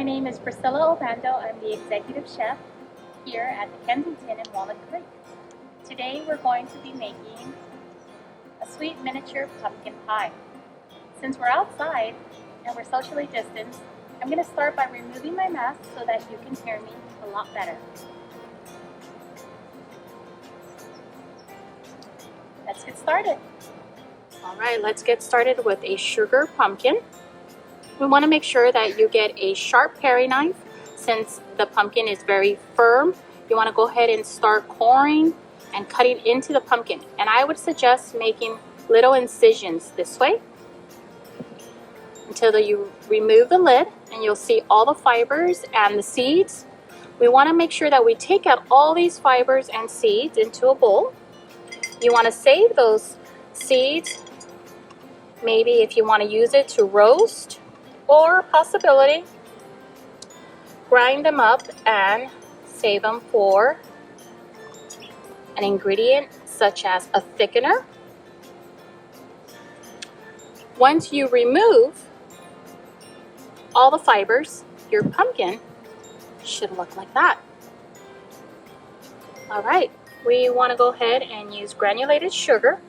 name is Priscilla Obando. I'm the executive chef here at the Kensington in Walnut Creek. Today we're going to be making a sweet miniature pumpkin pie. Since we're outside and we're socially distanced, I'm going to start by removing my mask so that you can hear me a lot better. Let's get started. Alright, let's get started with a sugar pumpkin. We want to make sure that you get a sharp paring knife. Since the pumpkin is very firm, you want to go ahead and start coring and cutting into the pumpkin. And I would suggest making little incisions this way until you remove the lid, and you'll see all the fibers and the seeds. We want to make sure that we take out all these fibers and seeds into a bowl. You want to save those seeds, maybe if you want to use it to roast, or possibility grind them up and save them for an ingredient such as a thickener. Once you remove all the fibers, your pumpkin should look like that. All right, we want to go ahead and use granulated sugar,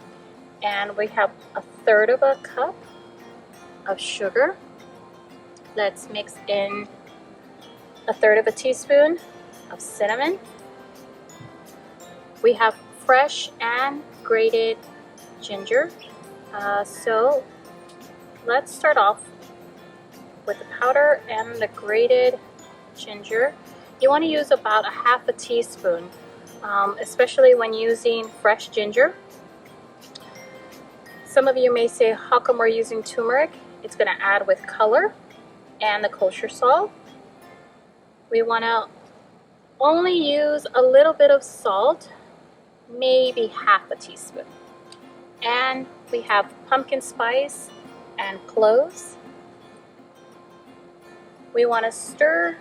and we have 1/3 of a cup of sugar. Let's mix in 1/3 of a teaspoon of cinnamon. We have fresh and grated ginger. So let's start off with the powder and the grated ginger. You want to use about 1/2 teaspoon, especially when using fresh ginger. Some of you may say, how come we're using turmeric? It's going to add with color and the kosher salt. We want to only use a little bit of salt, maybe 1/2 teaspoon. And we have pumpkin spice and cloves. We want to stir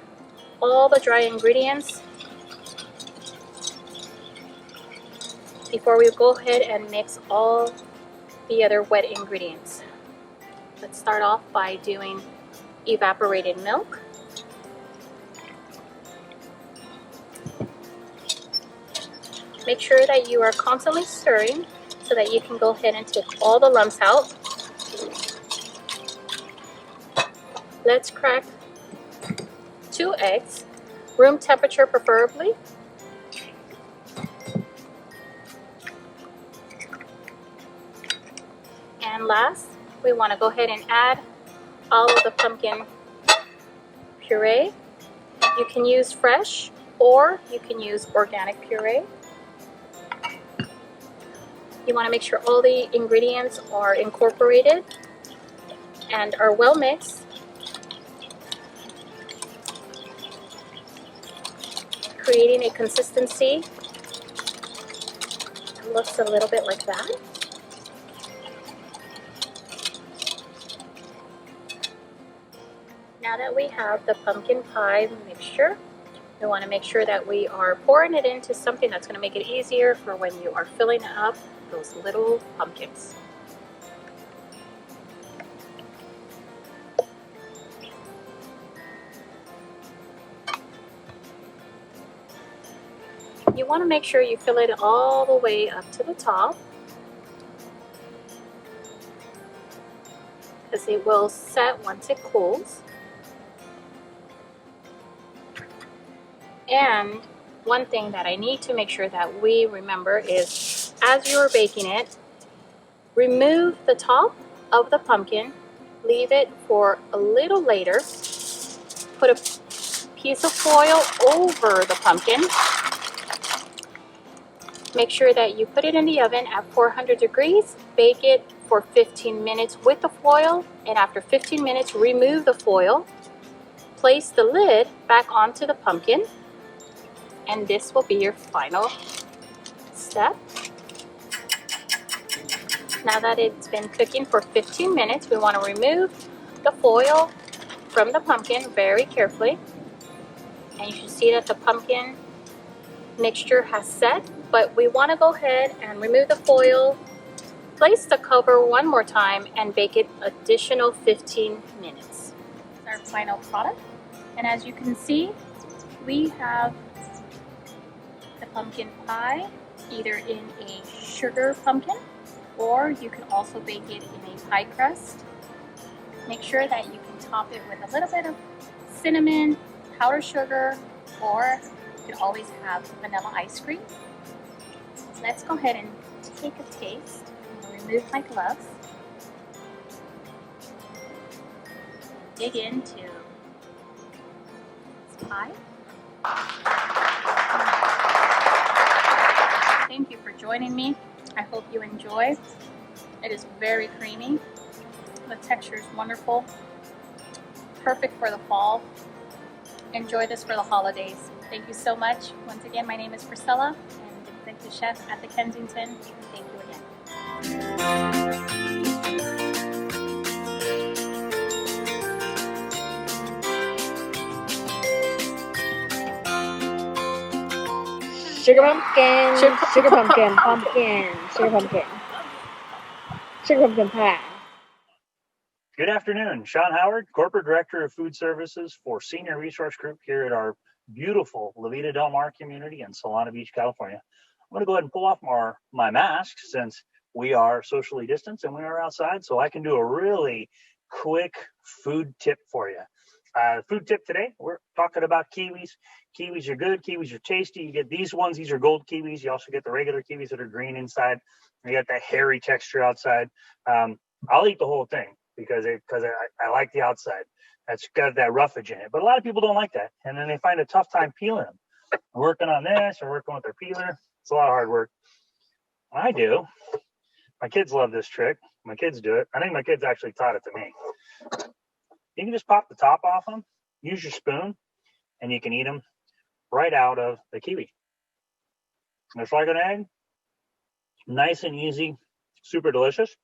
all the dry ingredients before we go ahead and mix all the other wet ingredients. Let's start off by doing evaporated milk. Make sure that you are constantly stirring so that you can go ahead and take all the lumps out. Let's crack 2 eggs, room temperature preferably. And last, we want to go ahead and add all of the pumpkin puree. You can use fresh or you can use organic puree. You want to make sure all the ingredients are incorporated and are well mixed. Creating a consistency that looks a little bit like that. Now that we have the pumpkin pie mixture, we want to make sure that we are pouring it into something that's going to make it easier for when you are filling up those little pumpkins. You want to make sure you fill it all the way up to the top, because it will set once it cools. And one thing that I need to make sure that we remember is, as you are baking it, remove the top of the pumpkin, leave it for a little later, put a piece of foil over the pumpkin. Make sure that you put it in the oven at 400 degrees, bake it for 15 minutes with the foil, and after 15 minutes, remove the foil, place the lid back onto the pumpkin, and this will be your final step. Now that it's been cooking for 15 minutes, we want to remove the foil from the pumpkin very carefully. And you should see that the pumpkin mixture has set, but we want to go ahead and remove the foil, place the cover one more time, and bake it additional 15 minutes. Our final product. And as you can see, we have the pumpkin pie either in a sugar pumpkin, or you can also bake it in a pie crust. Make sure that you can top it with a little bit of cinnamon, powdered sugar, or you can always have vanilla ice cream. So let's go ahead and take a taste. I'm going to remove my gloves. Dig into this pie. Thank you for joining me. I hope you enjoy. It is very creamy. The texture is wonderful. Perfect for the fall. Enjoy this for the holidays. Thank you so much. Once again, my name is Priscilla, and Executive Chef at the Kensington. Thank you again. Sugar pumpkin, sugar pumpkin, sugar pumpkin, sugar pumpkin pie. Good afternoon. Sean Howard, Corporate Director of Food Services for Senior Resource Group here at our beautiful La Vida Del Mar community in Solana Beach, California. I'm going to go ahead and pull off my mask since we are socially distanced and we are outside, so I can do a really quick food tip for you. Food tip today, we're talking about kiwis. Kiwis are good. Kiwis are tasty. You get these ones. These are gold kiwis. You also get the regular kiwis that are green inside. You got that hairy texture outside. I'll eat the whole thing because I like the outside. That's got that roughage in it. But a lot of people don't like that, and then they find a tough time peeling them. Working on this or working with their peeler, it's a lot of hard work. I do. My kids love this trick. My kids do it. I think my kids actually taught it to me. You can just pop the top off them, use your spoon, and you can eat them right out of the kiwi. Just like an egg, nice and easy, super delicious.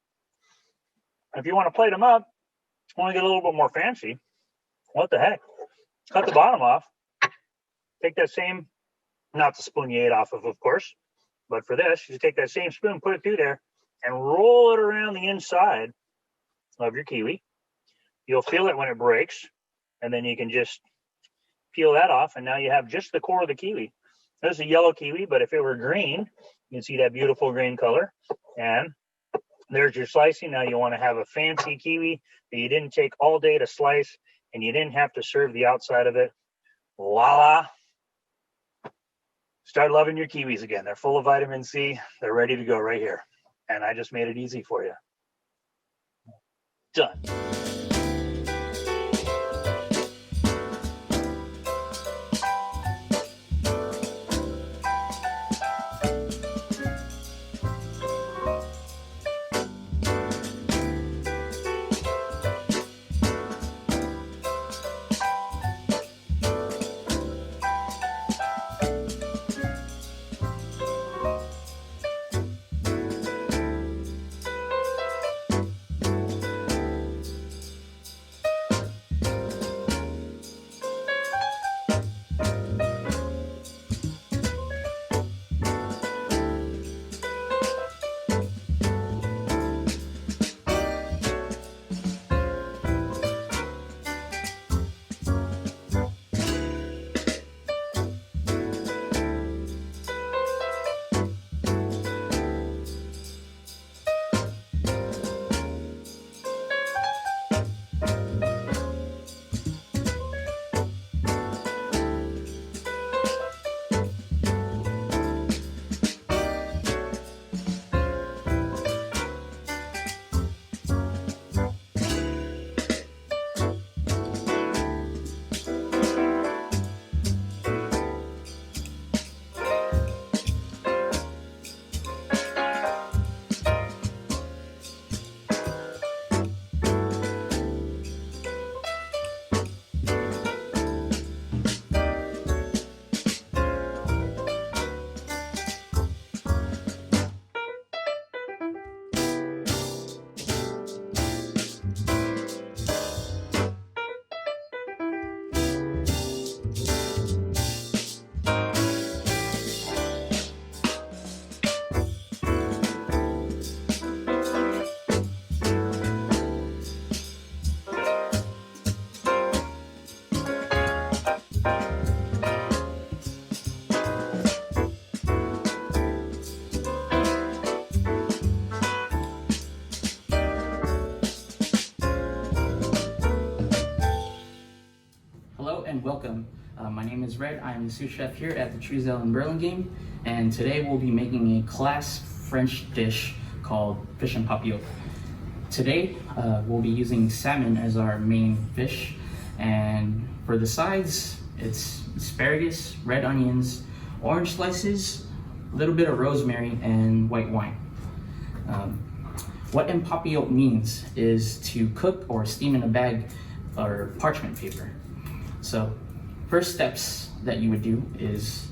If you want to plate them up, want to get a little bit more fancy, what the heck? Cut the bottom off. Take that same, not the spoon you ate off of course, but for this, you take that same spoon, put it through there, and roll it around the inside of your kiwi. You'll feel it when it breaks, and then you can just peel that off, and now you have just the core of the kiwi. This is a yellow kiwi, but if it were green, you can see that beautiful green color. And there's your slicing. Now you want to have a fancy kiwi that you didn't take all day to slice, and you didn't have to serve the outside of it. Voila! Start loving your kiwis again. They're full of vitamin C. They're ready to go right here. And I just made it easy for you. Done. Hello and welcome. My name is Red. I'm the sous chef here at the Truesdale in Burlingame, and today we'll be making a class French dish called fish and papillote. Today we'll be using salmon as our main fish, and for the sides it's asparagus, red onions, orange slices, a little bit of rosemary, and white wine. What empapillote means is to cook or steam in a bag or parchment paper. So first steps that you would do is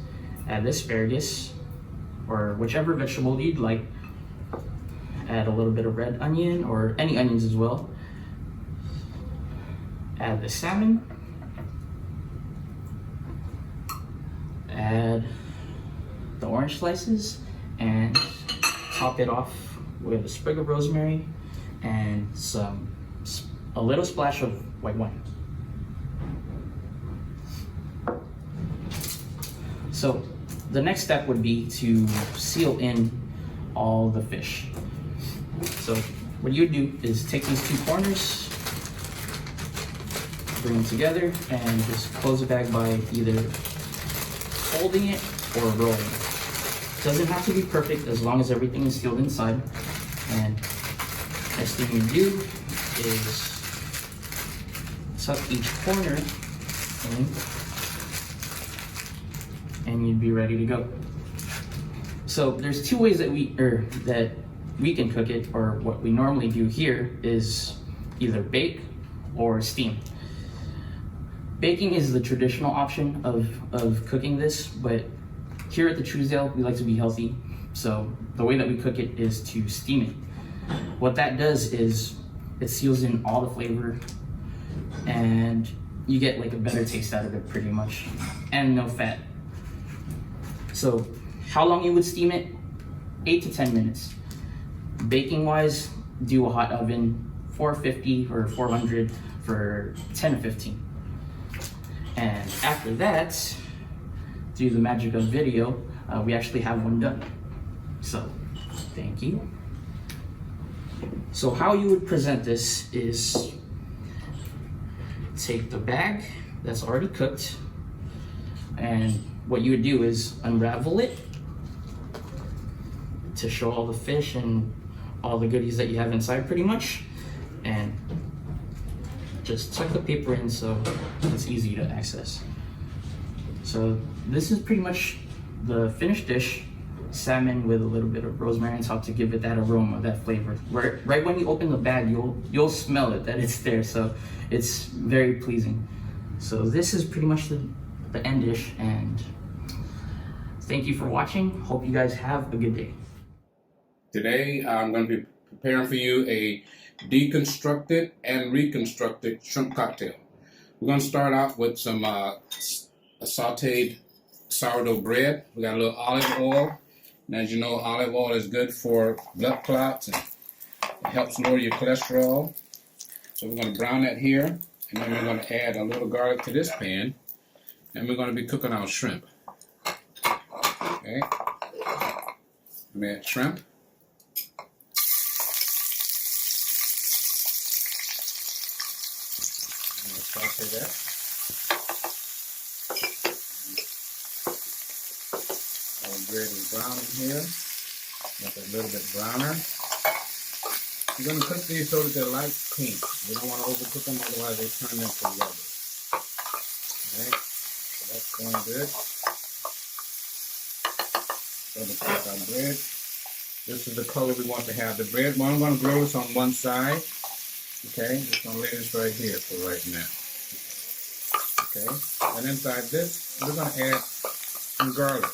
add the asparagus or whichever vegetable you'd like. Add a little bit of red onion or any onions as well. Add the salmon. Add the orange slices and top it off with a sprig of rosemary and a little splash of white wine. So the next step would be to seal in all the fish. So what you would do is take these two corners, bring them together, and just close the bag by either folding it or rolling it. It doesn't have to be perfect as long as everything is sealed inside. And next thing you do is tuck each corner in, and you'd be ready to go. So there's two ways that we can cook it, or what we normally do here is either bake or steam. Baking is the traditional option of cooking this, but here at the Truesdale we like to be healthy, so the way that we cook it is to steam it. What that does is it seals in all the flavor and you get like a better taste out of it pretty much, and no fat. So how long you would steam it? 8 to 10 minutes. Baking wise, do a hot oven, 450 or 400 for 10 to 15. And after that, through the magic of video, we actually have one done. So thank you. So how you would present this is take the bag that's already cooked, and what you would do is unravel it to show all the fish and all the goodies that you have inside pretty much, and just tuck the paper in so it's easy to access. So this is pretty much the finished dish. Salmon with a little bit of rosemary on top to give it that aroma, that flavor. Right when you open the bag, you'll smell it, that it's there, so it's very pleasing. So this is pretty much the end dish, and thank you for watching. Hope you guys have a good day. Today I'm going to be preparing for you a deconstructed and reconstructed shrimp cocktail. We're going to start out with some sauteed sourdough bread. We got a little olive oil. And as you know, olive oil is good for blood clots and it helps lower your cholesterol. So we're going to brown that here, and then we're going to add a little garlic to this pan, and we're going to be cooking our shrimp. Okay, let me add shrimp. I'm going to saute that. Our bread is browning here. Make it a little bit browner. We're going to cook these so that they're light pink. We don't want to overcook them, otherwise they turn into rubber. Okay, so that's going good. Double check our bread. This is the color we want to have the bread. Well, I'm going to grill this on one side. Okay, just going to lay this right here for right now. Okay, and inside this, we're going to add some garlic.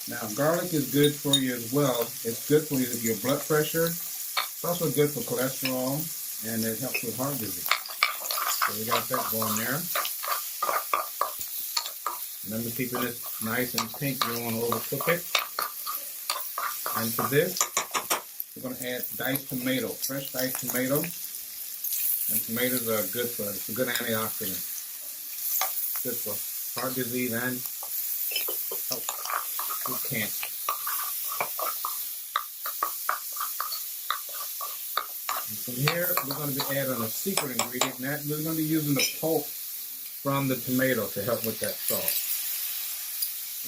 Now, garlic is good for you as well. It's good for your blood pressure. It's also good for cholesterol, and it helps with heart disease. So we got that going there. Remember, keeping it nice and pink. You don't want to overcook it. And for this, we're going to add diced tomato, fresh diced tomato. And tomatoes are good for us. It's a good antioxidant. Good for heart disease and with cancer. And from here, we're going to be adding a secret ingredient, and that we're going to be using the pulp from the tomato to help with that sauce.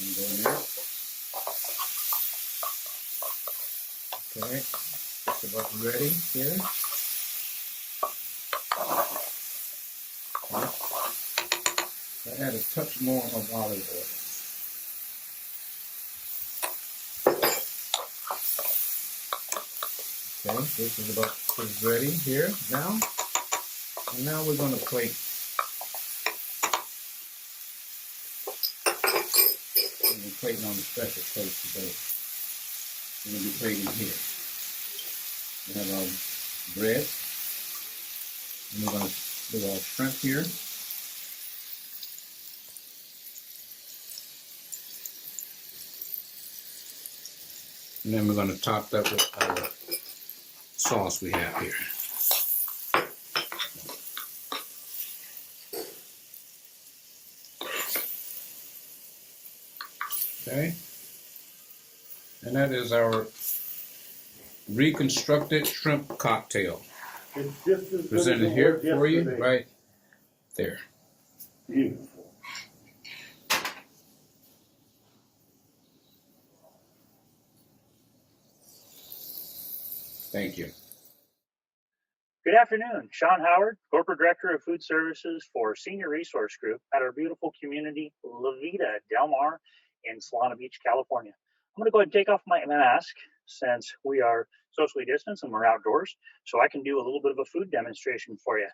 And go in there. Okay, just about ready here. Okay. I add a touch more of olive oil. Okay, this is ready here now. And now we're going to plate. We're going to be plating on the special plate today. We're going to be plating here. We have our bread. And we're going to do our shrimp here. And then we're going to top that with our sauce we have here. Okay. And that is our reconstructed shrimp cocktail. It's just as Presented here for you, right there. Beautiful. Thank you. Good afternoon. Sean Howard, Corporate Director of Food Services for Senior Resource Group at our beautiful community, La Vida Del Mar in Solana Beach, California. I'm going to go ahead and take off my mask since we are socially distanced and we're outdoors, so I can do a little bit of a food demonstration for you.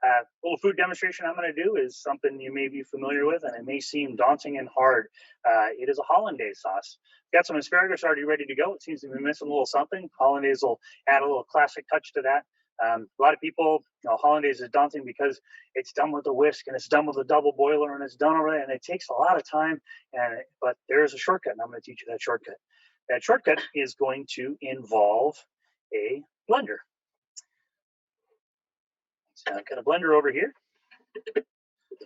A little food demonstration I'm going to do is something you may be familiar with, and it may seem daunting and hard. It is a hollandaise sauce. Got some asparagus already ready to go. It seems to be missing a little something. Hollandaise will add a little classic touch to that. A lot of people, hollandaise is daunting because it's done with a whisk and it's done with a double boiler and it's done already, and it takes a lot of time. But there is a shortcut, and I'm going to teach you that shortcut. That shortcut is going to involve a blender. So I've got a blender over here.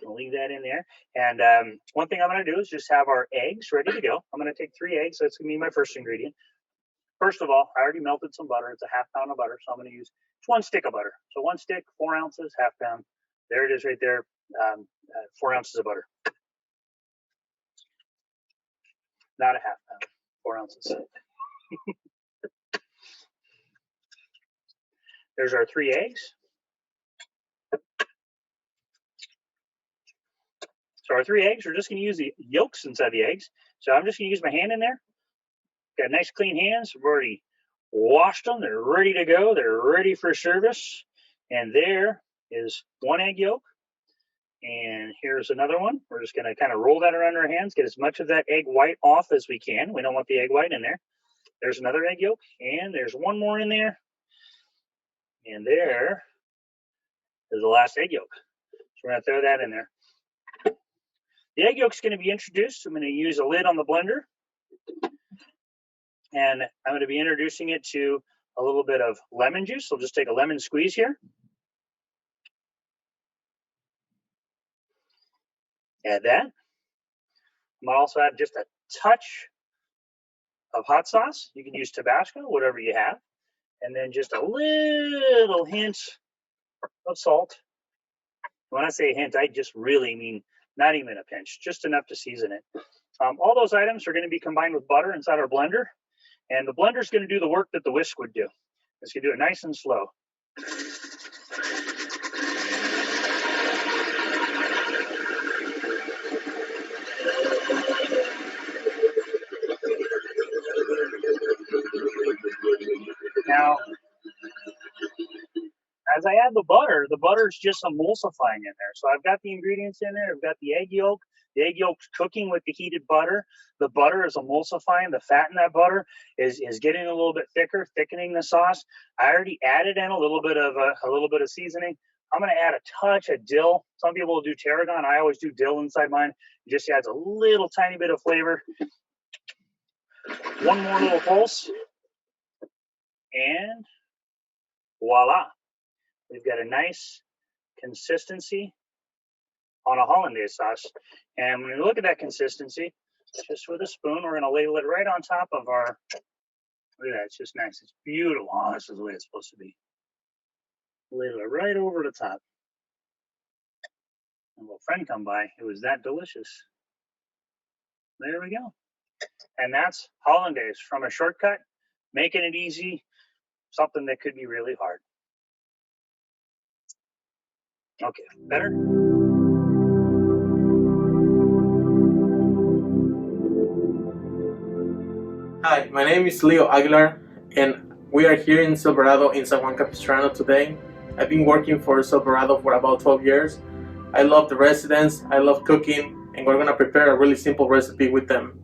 I'll leave that in there. And one thing I'm going to do is just have our eggs ready to go. I'm going to take 3 eggs. That's going to be my first ingredient. First of all, I already melted some butter. It's a ½ pound of butter, so I'm going to use 1 stick of butter. So 1 stick, 4 ounces, ½ pound. There it is right there, 4 ounces of butter. Not a ½ pound, 4 ounces. There's our 3 eggs. So our 3 eggs, we're just going to use the yolks inside the eggs. So I'm just going to use my hand in there. Got nice clean hands. We've already washed them. They're ready to go. They're ready for service. And there is 1 egg yolk. And here's another one. We're just going to kind of roll that around our hands, get as much of that egg white off as we can. We don't want the egg white in there. There's another egg yolk. And there's 1 more in there. And there is the last egg yolk. So we're going to throw that in there. The egg yolk is going to be introduced. I'm going to use a lid on the blender. And I'm going to be introducing it to a little bit of lemon juice. So I'll just take a lemon squeeze here. Add that. I'm going to also add just a touch of hot sauce. You can use Tabasco, whatever you have. And then just a little hint of salt. When I say hint, I just really mean not even a pinch, just enough to season it. All those items are going to be combined with butter inside our blender. And the blender is going to do the work that the whisk would do. It's going to do it nice and slow. Now, as I add the butter is just emulsifying in there. So I've got the ingredients in there. I've got the egg yolk. The egg yolk's cooking with the heated butter. The butter is emulsifying. The fat in that butter is getting a little bit thicker, thickening the sauce. I already added in a little bit of seasoning. I'm going to add a touch of dill. Some people will do tarragon. I always do dill inside mine. It just adds a little tiny bit of flavor. 1 more little pulse. And voila. We've got a nice consistency on a hollandaise sauce. And when you look at that consistency, just with a spoon, we're going to ladle it right on top of our, look at that, it's just nice. It's beautiful. Oh, this is the way it's supposed to be. Ladle it right over the top. a little friend come by. It was that delicious. There we go. And that's hollandaise from a shortcut, making it easy, something that could be really hard. Okay, better? Hi, my name is Leo Aguilar, and we are here in Silverado in San Juan Capistrano today. I've been working for Silverado for about 12 years. I love the residents, I love cooking, and we're going to prepare a really simple recipe with them.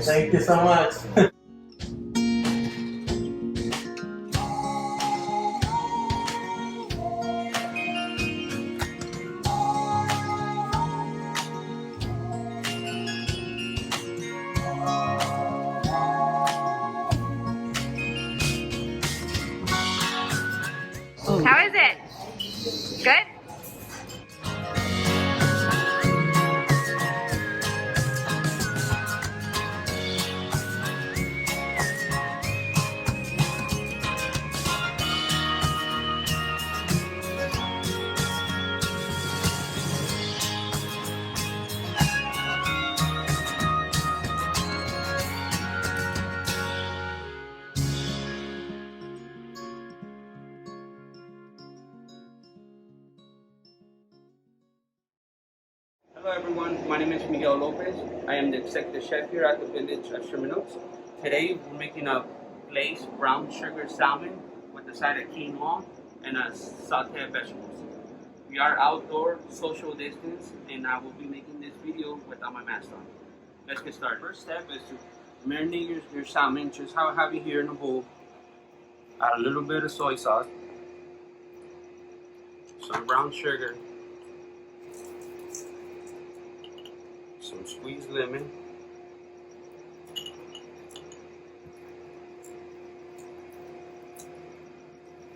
Thank you so much. How is it? Good? Hello everyone, my name is Miguel Lopez. I am the executive chef here at the village of Sherman. Today we're making a glazed brown sugar salmon with a side of quinoa and a sauté of vegetables. We are outdoor, social distance, and I will be making this video without my mask on. Let's get started. First step is to marinate your salmon, just how I have it here in a bowl. Add a little bit of soy sauce, some brown sugar, some squeezed lemon,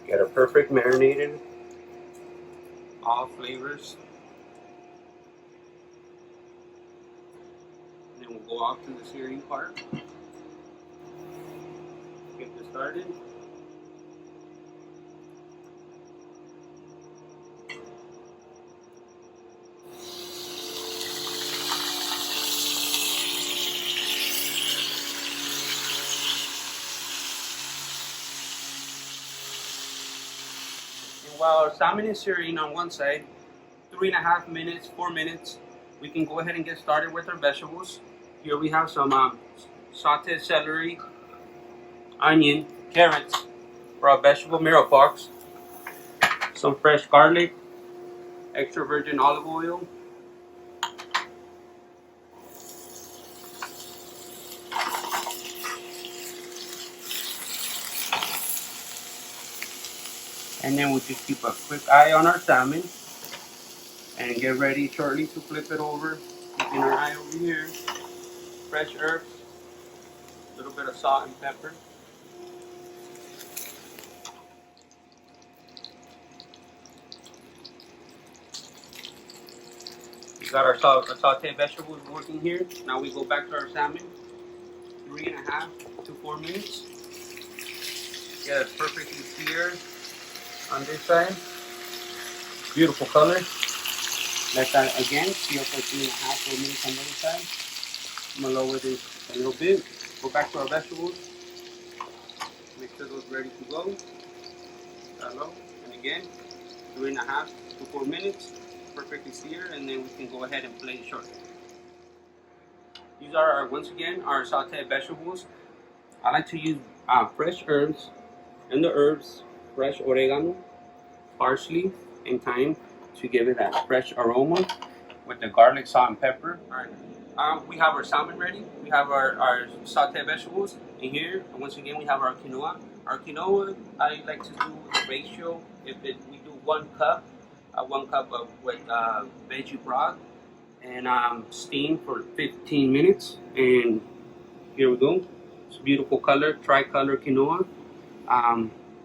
get a perfect marinated, all flavors, then we'll go off to the searing part. Get this started. And while our salmon is searing on one side, 3.5 minutes, 4 minutes, we can go ahead and get started with our vegetables. Here we have some sauteed celery, onion, carrots for our vegetable mirepoix, some fresh garlic, extra virgin olive oil, and then we'll just keep a quick eye on our salmon and get ready shortly to flip it over. Keeping our eye over here. Fresh herbs, a little bit of salt and pepper. We got our sauteed vegetables working here. Now we go back to our salmon. 3.5 to 4 minutes. Get it perfectly seared on this side. Beautiful color. Let that again sear for 3.5, 4 minutes on the other side. I'm gonna lower this a little bit. Go back to our vegetables. Make sure those ready to go. That low. And again, 3.5 to 4 minutes. Perfectly seared, and then we can go ahead and plate it shortly. These are once again our sauteed vegetables. I like to use fresh herbs, and the herbs, fresh oregano, parsley, and thyme to give it that fresh aroma with the garlic, salt, and pepper. Alright, we have our salmon ready. We have our sauteed vegetables. And here, once again, we have our quinoa. Our quinoa, I like to do the ratio. We do 1 cup with veggie broth and steam for 15 minutes. And here we go. It's a beautiful color, tricolor quinoa.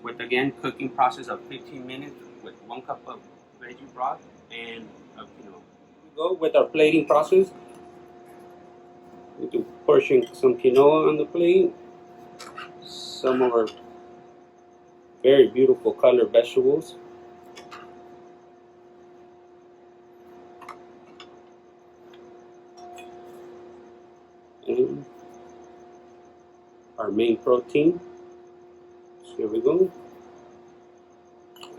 With again cooking process of 15 minutes with 1 cup of veggie broth and quinoa. We go with our plating process. We do portion some quinoa on the plate. Some of our very beautiful color vegetables. And our main protein. So here we go.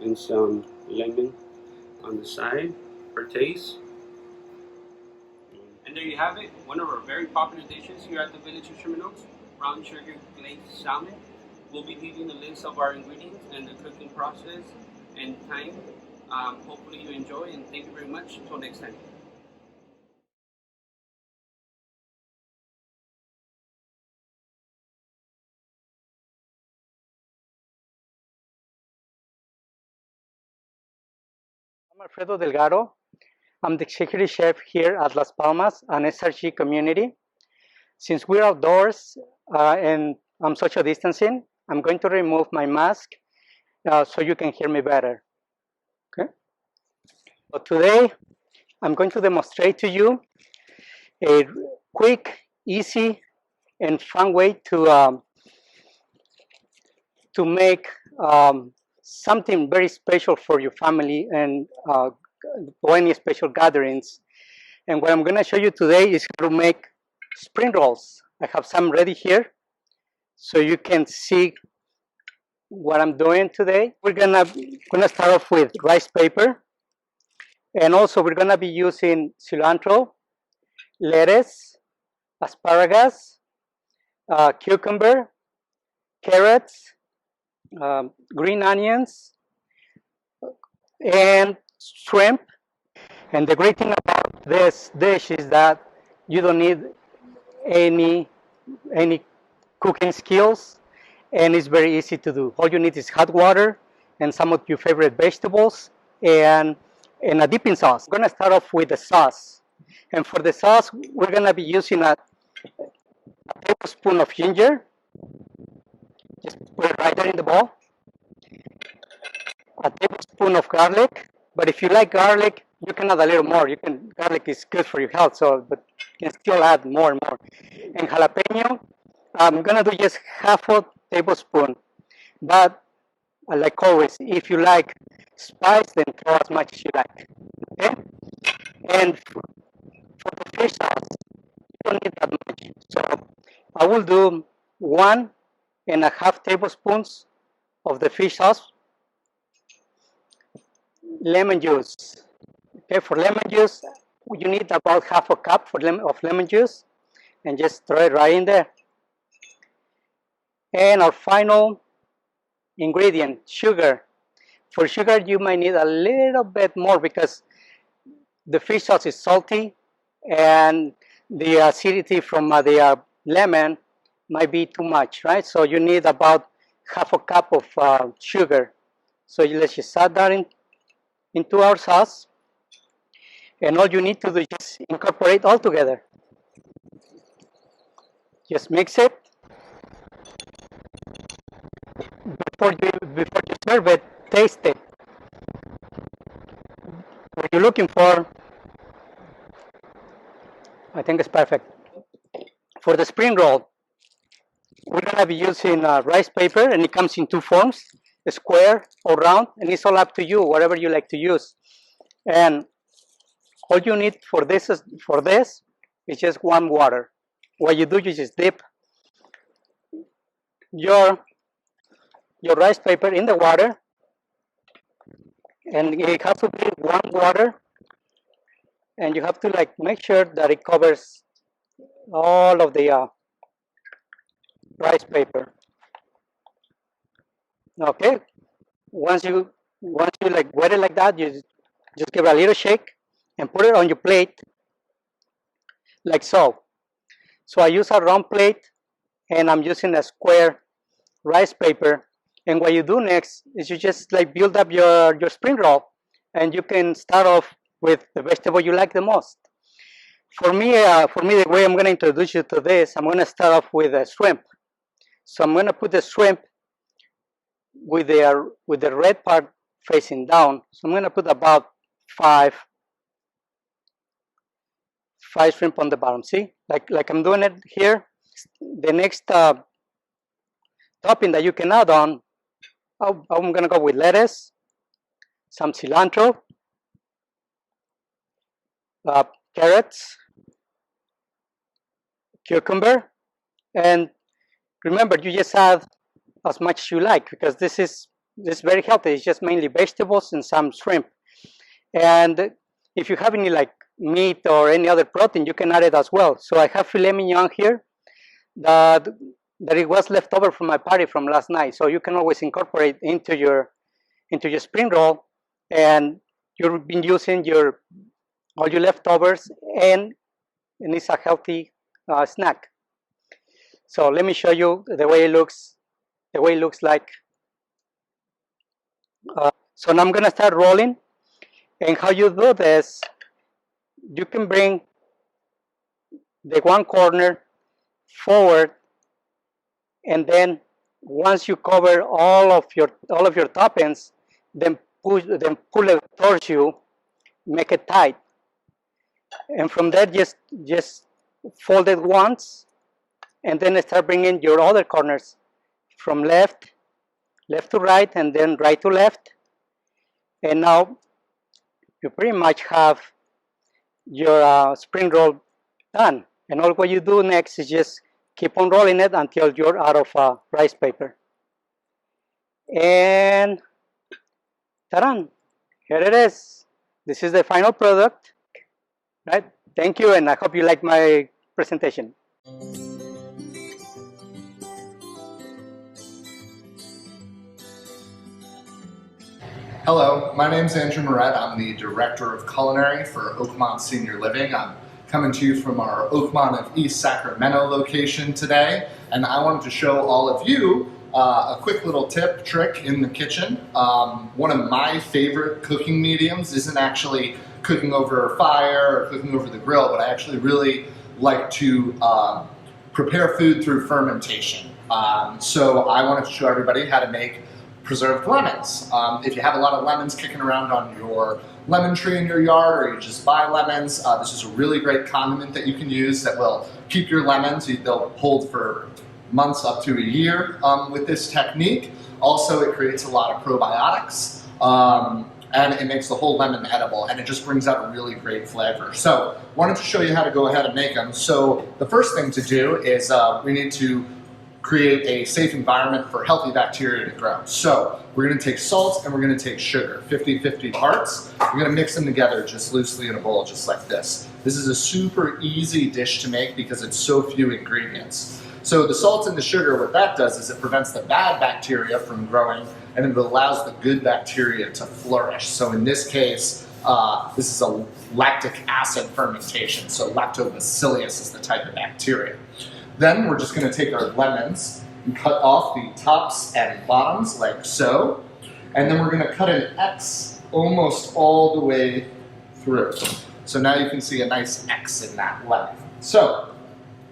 And some lemon on the side for taste. And there you have it, one of our very popular dishes here at the Village of Sherman Oaks, brown sugar glazed salmon. We'll be leaving a list of our ingredients and the cooking process and time. Hopefully you enjoy, and thank you very much. Until next time. I'm Alfredo Delgado. I'm the executive chef here at Las Palmas, an SRG community. Since we're outdoors and I'm social distancing, I'm going to remove my mask so you can hear me better. Okay. So today, I'm going to demonstrate to you a quick, easy, and fun way to make something very special for your family and for any special gatherings. And what I'm going to show you today is how to make spring rolls. I have some ready here, so you can see what I'm doing today. We're gonna start off with rice paper, and also we're gonna be using cilantro, lettuce, asparagus, cucumber, carrots, green onions, and shrimp. And the great thing about this dish is that you don't need any cooking skills, and it's very easy to do. All you need is hot water and some of your favorite vegetables and a dipping sauce. I'm gonna start off with the sauce. And for the sauce, we're gonna be using a tablespoon of ginger. Just put it right there in the bowl. A tablespoon of garlic, but if you like garlic, you can add a little more. You can, garlic is good for your health, so, but you can still add more and more. And jalapeno, I'm gonna do just half a tablespoon, but like always, if you like spice, then throw as much as you like, okay? And for the fish sauce, you don't need that much. So I will do 1.5 tablespoons of the fish sauce. Lemon juice. Okay, for lemon juice, you need about half a cup of lemon juice, and just throw it right in there. And our final ingredient, sugar. For sugar, you might need a little bit more because the fish sauce is salty, and the acidity from the lemon might be too much, right? So you need about half a cup of sugar. So let's just add that into our sauce, and all you need to do is just incorporate all together. Just mix it. Before you serve it, taste it. What you're looking for, I think it's perfect. For the spring roll, we're gonna be using rice paper, and it comes in two forms, a square or round, and it's all up to you, whatever you like to use. And all you need for this is just warm water. What you do, you just dip your rice paper in the water, and it has to be warm water, and you have to like make sure that it covers all of the rice paper. Okay, once you like wet it like that, you just give it a little shake and put it on your plate like so. So I use a round plate, and I'm using a square rice paper. And what you do next is you just like build up your spring roll, and you can start off with the vegetable you like the most. For me, the way I'm going to introduce you to this, I'm going to start off with a shrimp. So I'm going to put the shrimp with the red part facing down. So I'm going to put about five shrimp on the bottom. See, like I'm doing it here. The next topping that you can add on, I'm going to go with lettuce, some cilantro, carrots, cucumber, and remember, you just add as much as you like, because this is very healthy. It's just mainly vegetables and some shrimp. And if you have any like meat or any other protein, you can add it as well. So I have filet mignon here that it was left over from my party from last night. So you can always incorporate into your spring roll, and you've been using all your leftovers, and it's a healthy snack. So let me show you the way it looks like. So now I'm gonna start rolling, and how you do this, you can bring the one corner forward, and then once you cover all of your toppings, then pull it towards you, make it tight, and from there just fold it once, and then start bringing your other corners from left to right, and then right to left, and now you pretty much have your spring roll done. And all what you do next is just keep on rolling it until you're out of rice paper. And ta-da! Here it is. This is the final product, right? Thank you, and I hope you like my presentation. Hello, my name is Andrew Moret. I'm the Director of Culinary for Oakmont Senior Living. I'm coming to you from our Oakmont of East Sacramento location today, and I wanted to show all of you a quick little trick in the kitchen. One of my favorite cooking mediums isn't actually cooking over fire or cooking over the grill, but I actually really like to prepare food through fermentation. So I wanted to show everybody how to make preserved lemons. If you have a lot of lemons kicking around on your lemon tree in your yard, or you just buy lemons, this is a really great condiment that you can use that will keep your lemons. They'll hold for months up to a year with this technique. Also, it creates a lot of probiotics, and it makes the whole lemon edible, and it just brings out a really great flavor. So, wanted to show you how to go ahead and make them. So, the first thing to do is we need to create a safe environment for healthy bacteria to grow. So, we're gonna take salt and we're gonna take sugar, 50-50 parts. We're gonna mix them together just loosely in a bowl, just like this. This is a super easy dish to make because it's so few ingredients. So the salt and the sugar, what that does is it prevents the bad bacteria from growing, and it allows the good bacteria to flourish. So in this case, this is a lactic acid fermentation. So lactobacillus is the type of bacteria. Then we're just gonna take our lemons and cut off the tops and bottoms like so. And then we're gonna cut an X almost all the way through. So now you can see a nice X in that lemon. So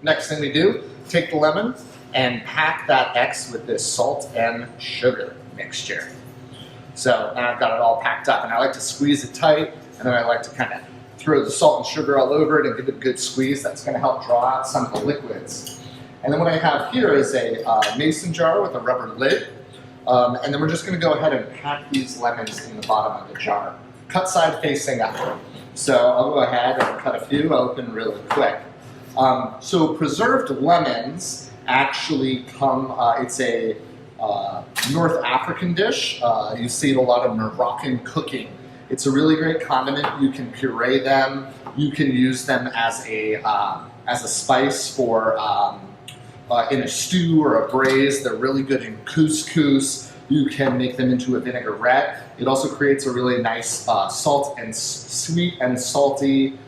next thing we do, take the lemon and pack that X with this salt and sugar mixture. So now I've got it all packed up, and I like to squeeze it tight, and then I like to kind of throw the salt and sugar all over it and give it a good squeeze. That's going to help draw out some of the liquids. And then what I have here is a mason jar with a rubber lid, and then we're just going to go ahead and pack these lemons in the bottom of the jar, cut side facing up. So I'll go ahead and cut a few open really quick. So preserved lemons actually come, it's a North African dish. You see it a lot of Moroccan cooking. It's a really great condiment. You can puree them. You can use them as a spice for in a stew or a braise. They're really good in couscous. You can make them into a vinaigrette. It also creates a really nice salt and sweet and salty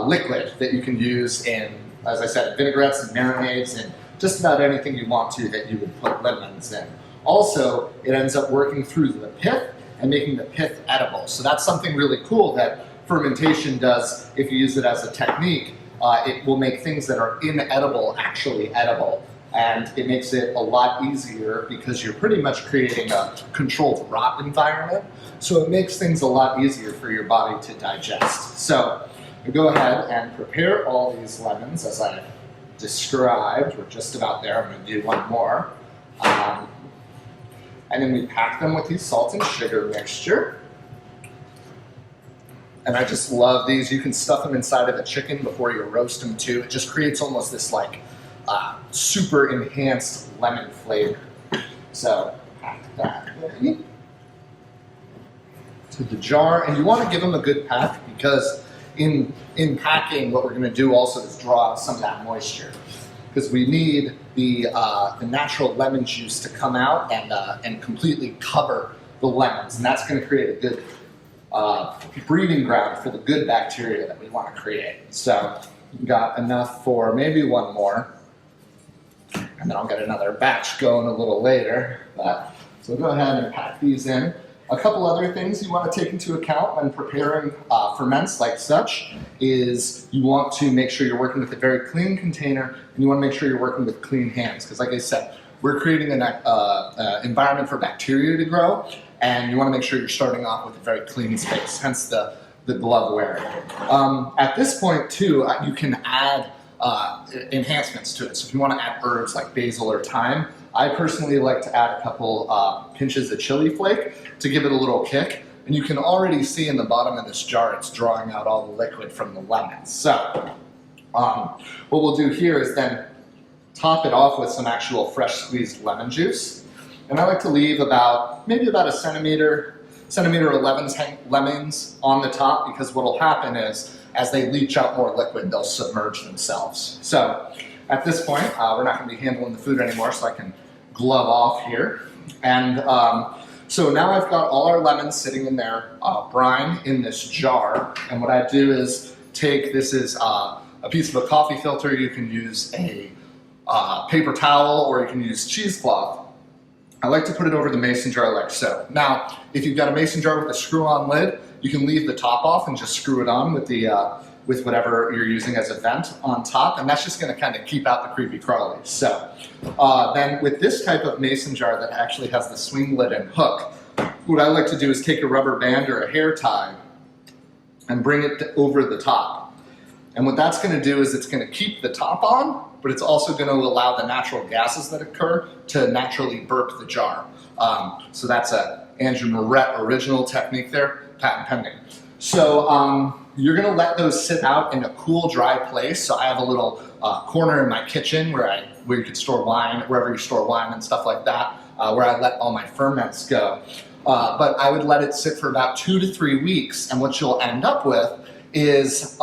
liquid that you can use in, as I said, vinaigrettes and marinades and just about anything you want to that you would put lemons in. Also, it ends up working through the pith and making the pith edible. So that's something really cool that fermentation does. If you use it as a technique, it will make things that are inedible actually edible. And it makes it a lot easier because you're pretty much creating a controlled rot environment. So it makes things a lot easier for your body to digest. So we go ahead and prepare all these lemons as I described. We're just about there. I'm going to do one more. And then we pack them with the salt and sugar mixture. And I just love these. You can stuff them inside of a chicken before you roast them too. It just creates almost this like super enhanced lemon flavor. So pack that to the jar. And you want to give them a good pack because in packing, what we're going to do also is draw out some of that moisture, because we need the natural lemon juice to come out and completely cover the lemons, and that's going to create a good breeding ground for the good bacteria that we want to create. So we've got enough for maybe one more, and then I'll get another batch going a little later. So go ahead and pack these in. A couple other things you want to take into account when preparing ferments like such is you want to make sure you're working with a very clean container, and you want to make sure you're working with clean hands, because like I said, we're creating an environment for bacteria to grow, and you want to make sure you're starting off with a very clean space, hence the glove wearing. At this point too, you can add enhancements to it. So if you want to add herbs like basil or thyme, I personally like to add a couple pinches of chili flake to give it a little kick. And you can already see in the bottom of this jar, it's drawing out all the liquid from the lemons. So what we'll do here is then top it off with some actual fresh squeezed lemon juice. And I like to leave maybe about a centimeter 11 lemons on the top, because what will happen is as they leach out more liquid, they'll submerge themselves. So at this point, we're not going to be handling the food anymore, so I can glove off here. And so now I've got all our lemons sitting in their brine in this jar. And what I do is this is a piece of a coffee filter. You can use a paper towel, or you can use cheesecloth. I like to put it over the mason jar like so. Now, if you've got a mason jar with a screw-on lid, you can leave the top off and just screw it on with with whatever you're using as a vent on top, and that's just going to kind of keep out the creepy crawlies. So then with this type of mason jar that actually has the swing lid and hook, what I like to do is take a rubber band or a hair tie and bring it over the top. And what that's going to do is it's going to keep the top on, but it's also going to allow the natural gases that occur to naturally burp the jar. So that's a Andrew Moret original technique there, patent pending. So you're going to let those sit out in a cool, dry place. So I have a little corner in my kitchen where you can store wine, wherever you store wine and stuff like that, where I let all my ferments go. But I would let it sit for about 2 to 3 weeks, and what you'll end up with is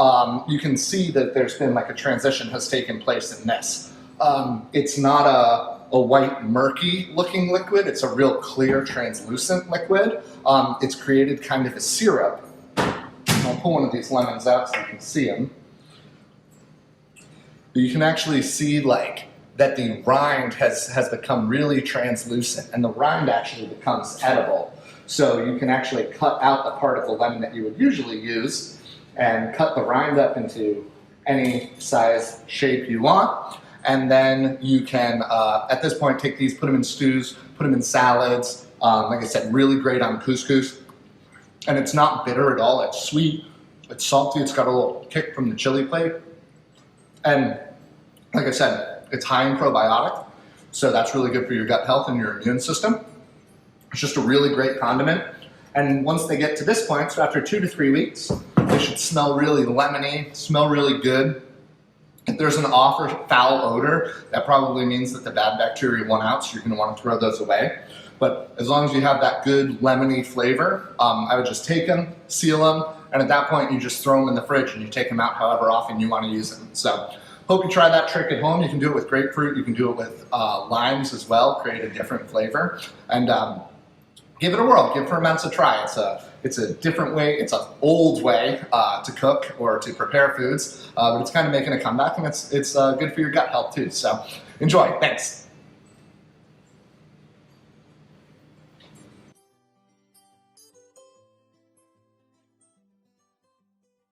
you can see that there's been like a transition has taken place in this. It's not a white murky looking liquid, it's a real clear translucent liquid. It's created kind of a syrup. I'll pull one of these lemons out so you can see them. But you can actually see like that the rind has become really translucent, and the rind actually becomes edible. So you can actually cut out the part of the lemon that you would usually use and cut the rind up into any size shape you want. And then you can, at this point, take these, put them in stews, put them in salads. Like I said, really great on couscous. And it's not bitter at all. It's sweet, it's salty, it's got a little kick from the chili plate. And like I said, it's high in probiotic, so that's really good for your gut health and your immune system. It's just a really great condiment. And once they get to this point, so after 2 to 3 weeks, they should smell really lemony, smell really good. If there's an off or foul odor, that probably means that the bad bacteria won out, so you're gonna wanna throw those away. But as long as you have that good lemony flavor, I would just take them, seal them, and at that point you just throw them in the fridge and you take them out however often you wanna use them. So hope you try that trick at home. You can do it with grapefruit, you can do it with limes as well, create a different flavor. And give it a whirl, give ferments a try. It's a different way, it's an old way to cook or to prepare foods, but it's kind of making a comeback, and it's good for your gut health too. So enjoy, thanks.